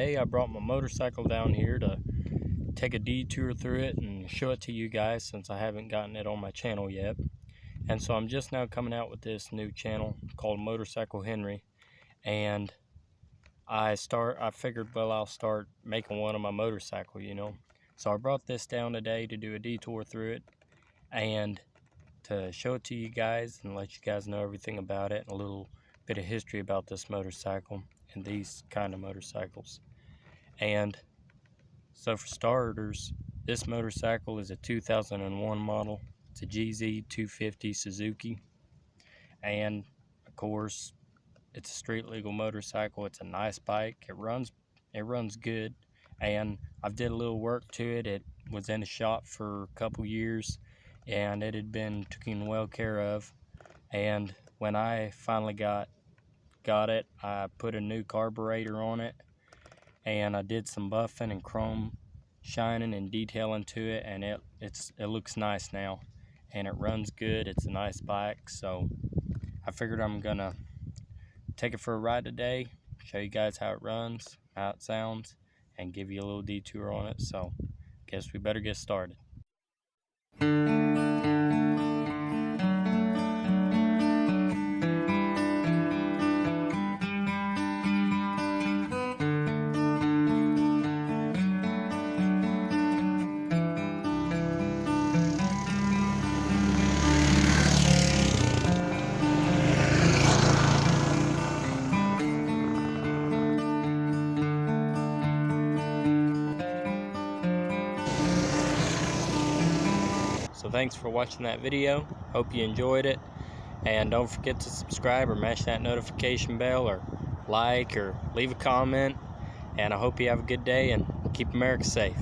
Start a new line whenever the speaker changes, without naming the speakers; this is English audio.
today I brought my motorcycle down here to take a detour through it and show it to you guys, since I haven't gotten it on my channel yet. And so I'm just now coming out with this new channel called Motorcycle Henry, and I figured, well, I'll start making one of my motorcycle, So I brought this down today to do a detour through it and to show it to you guys and let you guys know everything about it and a little bit of history about this motorcycle and these kind of motorcycles. And so for starters, this motorcycle is a 2001 model. It's a GZ250 Suzuki, and of course it's a street legal motorcycle. It's a nice bike. It runs good, and I've did a little work to it. It was in a shop for a couple years and it had been taken well care of, and when I finally got it, I put a new carburetor on it, and I did some buffing and chrome shining and detailing to it, and it looks nice now, and it runs good. It's a nice bike, so I figured I'm gonna take it for a ride today, show you guys how it runs, how it sounds, and give you a little detour on it. So guess we better get started. So thanks for watching that video. Hope you enjoyed it, and don't forget to subscribe or mash that notification bell or like or leave a comment, and I hope you have a good day and keep America safe.